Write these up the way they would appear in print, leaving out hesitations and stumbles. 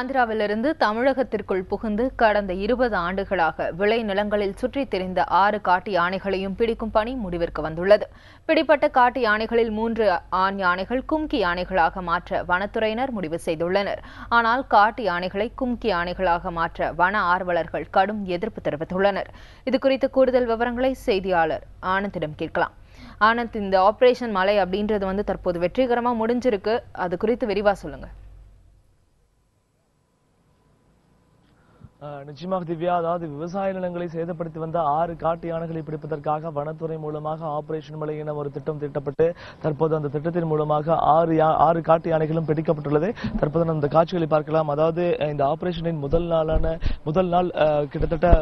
ஆந்திராவிலிருந்து தமிழகத்திற்குள் புகுந்து கடந்த 20 ஆண்டுகளாக விளைநிலங்களில் சுற்றித் திரிந்த 6 காட்டு யானைகளையும் பிடிக்கும் பணி முடிவிற்கு வந்துள்ளது. பிடிப்பட்ட காட்டு யானைகளில் 3 ஆண் யானைகள் கும்கி யானைகளாக மாற்ற வனத்துறையினர் முடிவு செய்துள்ளனர். ஆனால் காட்டு யானைகளை கும்கி யானைகளாக மாற்ற வன ஆர்வலர்கள் கடும் எதிர்ப்பு தெரிவித்துள்ளனர். இதுகுறித்த கூடுதல் விவரங்களை செய்தியாளர் ஆனந்திடம் கேட்கலாம். ஆனந்த், இந்த ஆபரேஷன் மலை அப்படின்றது தற்போது வெற்றிகரமா முடிஞ்சிருக்கு. அது குறித்து விரிவா சொல்லுங்க. நிச்சயமாக திவ்யா, அதாவது விவசாய நிலங்களை சேதப்படுத்தி வந்த 6 காட்டு யானைகளை பிடிப்பதற்காக வனத்துறை மூலமாக ஆபரேஷன் மலை என ஒரு திட்டம் தீட்டப்பட்டு தற்போது அந்த திட்டத்தின் மூலமாக 6 காட்டு யானைகளும் பிடிக்கப்பட்டுள்ளது. தற்போது நம்ம இந்த காட்சிகளை பார்க்கலாம். அதாவது இந்த ஆபரேஷனின் முதல் நாள் கிட்டத்தட்ட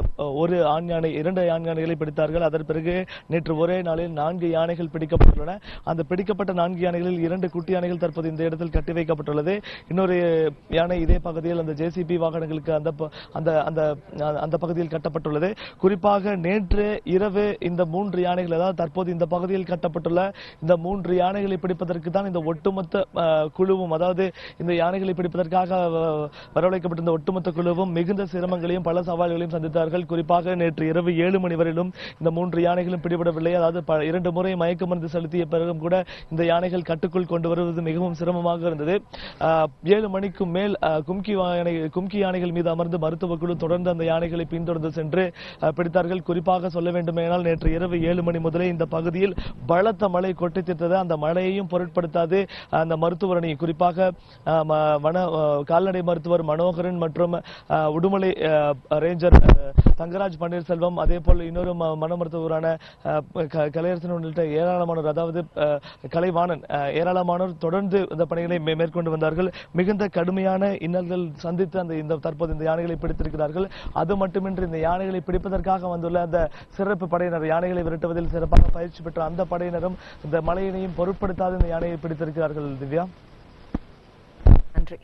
ஒரு ஆண் யானை 2 ஆண் யானைகளை பிடித்தார்கள். அதன் பிறகு நேற்று ஒரே நாளில் 4 யானைகள் பிடிக்கப்பட்டுள்ளன. அந்த பிடிக்கப்பட்ட 4 யானைகளில் 2 குட்டி யானைகள் தற்போது இந்த இடத்தில் கட்டி வைக்கப்பட்டுள்ளது. இன்னொரு யானை இதே பகுதியில் அந்த ஜேசிபி வாகனங்களுக்கு அந்த பகுதியில் கட்டப்பட்டுள்ளது. குறிப்பாக நேற்று இரவு இந்த 3 யானைகள், அதாவது தற்போது இந்த பகுதியில் கட்டப்பட்டுள்ள இந்த 3 யானைகளை பிடிப்பதற்கு தான் இந்த ஒட்டுமொத்த குழுவும், அதாவது இந்த யானைகளை பிடிப்பதற்காக வரவழைக்கப்பட்ட இந்த ஒட்டுமொத்த குழுவும் மிகுந்த சிரமங்களையும் பல சவால்களையும் சந்தித்தார்கள். குறிப்பாக நேற்று இரவு 7 மணி வரையிலும் இந்த 3 யானைகளும் பிடிபடவில்லை. அதாவது 2 முறை மயக்க மருந்து செலுத்திய பிறகும் கூட இந்த யானைகள் கட்டுக்குள் கொண்டு வருவது மிகவும் சிரமமாக இருந்தது. 7 மணிக்கு மேல் கும்கி யானைகள் மீது அமர்ந்து மருத்துவ குழு தொடர்ந்து அந்த யானைகளை பின்தொடர்ந்து சென்று பிடித்தார்கள். குறிப்பாக சொல்ல வேண்டுமானால் நேற்று இரவு 7 மணி முதலே இந்த பகுதியில் பலத்த மழை கொட்டி தீர்த்தது. அந்த மழையையும் பொருட்படுத்தாது அந்த மருத்துவர் அணி, குறிப்பாக கால்நடை மருத்துவர் மனோகரன் மற்றும் உடுமலை ரேஞ்சர் தங்கராஜ் பன்னீர்செல்வம், அதே போல் இன்னொரு மன மருத்துவரான கலையரசன் உள்ளிட்ட ஏராளமானோர், அதாவது கலைவாணன், ஏராளமானோர் தொடர்ந்து இந்த பணிகளை மேற்கொண்டு வந்தார்கள். மிகுந்த கடுமையான இன்னல்கள் சந்தித்து தற்போது இந்த யானைகளை பிடித்திருக்கிறார்கள். அது மட்டுமின்றி இந்த யானைகளை பிடிப்பதற்காக வந்துள்ள அந்த சிறப்பு படையினர், யானைகளை விரட்டுவதில் சிறப்பாக பயிற்சி பெற்ற அந்த படையினரும் இந்த மழையினையும் பொருட்படுத்தாத இந்த யானையை பிடித்திருக்கிறார்கள். திவ்யா, நன்றி.